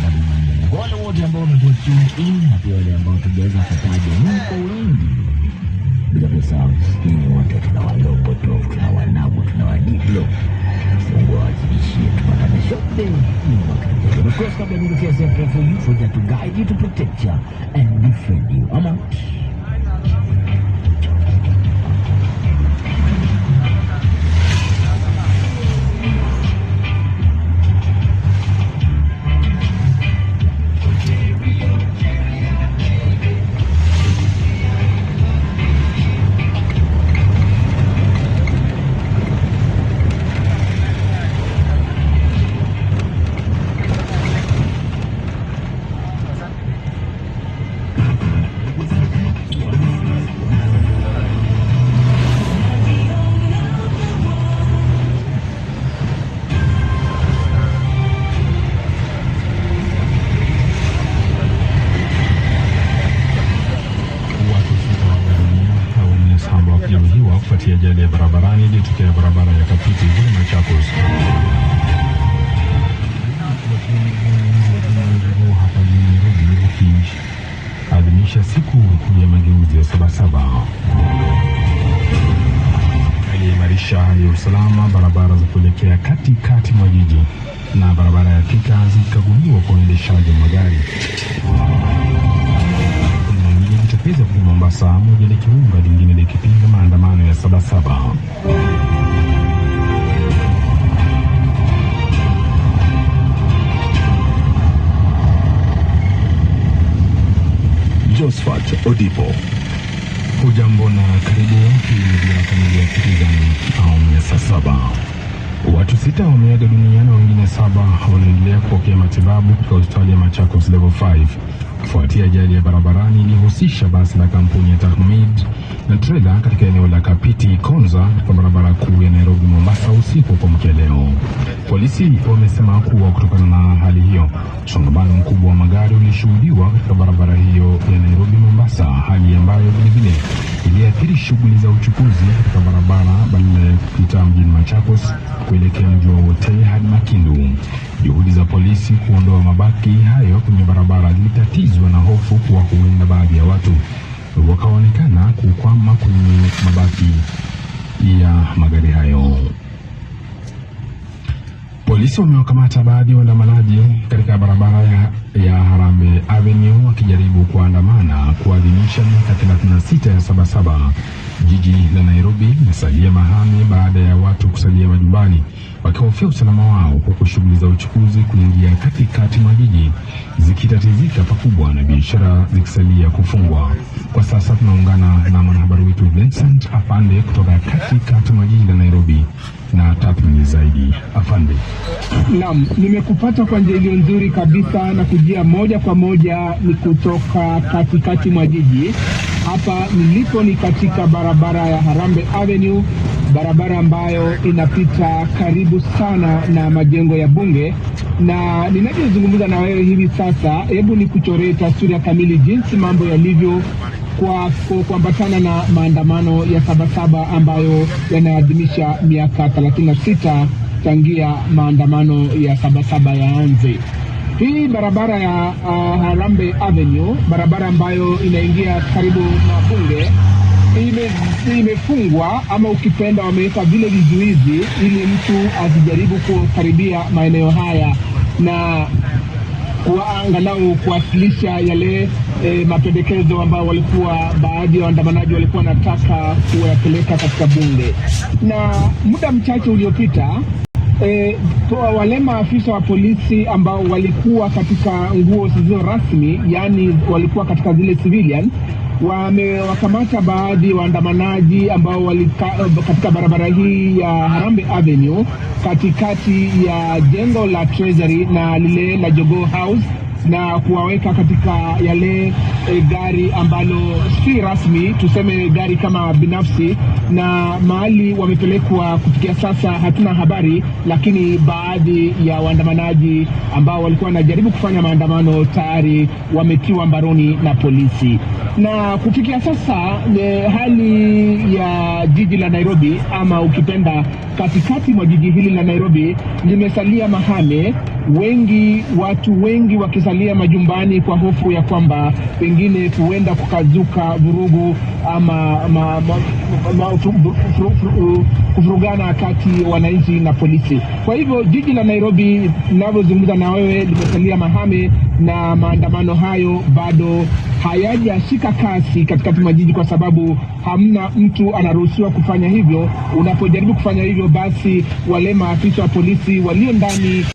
hapa duniani. Kwa wale wote ambao wamekuwa tune in na pia wale ambao tungeweza kutaja Mungu wengi, bila kusahau nyinyi wote, tuna waloko tu, tuna wanabu, tuna wadiplo. Mungu awazidishie tupatane sote ni wakati. Of course, kabla Mungu kia pray for you, for that to guide you, to protect you and defend you. Ama kufuatia ajali ya barabarani iliyotokea barabara ya Kapiti kule Machakos. Hapa Nairobi wakiadhimisha siku ya mageuzi ya Sabasaba. Aliimarisha hali ya usalama barabara za kuelekea katikati mwa jiji na barabara ya Thika zikaguliwa kwa uendeshaji wa magari. Jitokeza kwa Mombasa, moja likiunga lingine likipinga maandamano ya Sabasaba. Josephat Odipo. Hujambo na karibu. Hii ni Dira Kamili ya Citizen awamu ya saa 7. Watu 6 wameaga dunia na wengine 7 wanaendelea kupokea matibabu katika hospitali ya Machakos Level 5 kufuatia ajali ya barabarani ilihusisha basi la kampuni ya Tahmid na trailer katika eneo la Kapiti Konza katika barabara kuu ya Nairobi Mombasa usiku kwa mkia leo. Polisi wamesema kuwa kutokana na hali hiyo, msongamano mkubwa wa magari ulishuhudiwa katika barabara hiyo ya Nairobi Mombasa, hali ambayo vilevile iliathiri shughuli za uchukuzi katika barabara badala ya kupita mjini Machakos kuelekea mji wa Wote hadi Makindu. Juhudi za polisi kuondoa mabaki hayo kwenye barabara zilitatizwa na hofu kuwa huenda baadhi ya watu wakaonekana kukwama kwenye mabaki ya magari hayo. Polisi wamewakamata baadhi ya waandamanaji katika barabara ya Harambee Avenue wakijaribu kuandamana kuadhimisha miaka 36 ya Sabasaba. Jiji la Nairobi limesalia mahame baada ya watu kusalia majumbani wakihofia usalama wao, huku shughuli za uchukuzi kuingia katikati mwa jiji zikitatizika pakubwa na biashara zikisalia kufungwa. Kwa sasa tunaungana na mwanahabari wetu Vincent Afande kutoka katikati mwa jiji la Nairobi na tathmini zaidi. Afande. Naam, nimekupata kwa njia iliyo nzuri kabisa na kujia moja kwa moja ni kutoka katikati mwa jiji. Hapa nilipo ni katika barabara ya Harambee Avenue, barabara ambayo inapita karibu sana na majengo ya bunge, na ninapozungumza na wewe hivi sasa, hebu nikuchoree taswira kamili jinsi mambo yalivyo kwa kuambatana na maandamano ya Sabasaba ambayo yanaadhimisha miaka 36 tangia maandamano ya Sabasaba yaanze. Hii barabara ya Harambee Avenue, barabara ambayo inaingia karibu na bunge, imefungwa ama ukipenda wameweka vile vizuizi ili mtu asijaribu kukaribia maeneo haya na angalau kuwasilisha yale mapendekezo ambayo walikuwa baadhi ya waandamanaji walikuwa wanataka kuyapeleka katika bunge. Na muda mchache uliopita wale maafisa wa polisi ambao walikuwa katika nguo zisizo rasmi, yani walikuwa katika zile civilian, wamewakamata baadhi ya waandamanaji ambao katika barabara hii ya Harambee Avenue katikati ya jengo la Treasury na lile la Jogoo House, na kuwaweka katika yale gari ambalo si rasmi, tuseme gari kama binafsi, na mahali wamepelekwa kufikia sasa hatuna habari, lakini baadhi ya waandamanaji ambao walikuwa wanajaribu kufanya maandamano tayari wametiwa mbaroni na polisi. Na kufikia sasa hali ya jiji la Nairobi, ama ukipenda katikati mwa jiji hili la Nairobi, limesalia mahame, watu wengi wakisalia majumbani kwa hofu ya kwamba pengine huenda kukazuka vurugu ama kufurugana kati ya wananchi na polisi. Kwa hivyo jiji la Nairobi ninavyozungumza na wewe limesalia mahame, na maandamano hayo bado hayajashika kasi katikati mwa jiji, kwa sababu hamna mtu anaruhusiwa kufanya hivyo. Unapojaribu kufanya hivyo, basi wale maafisa wa polisi walio ndani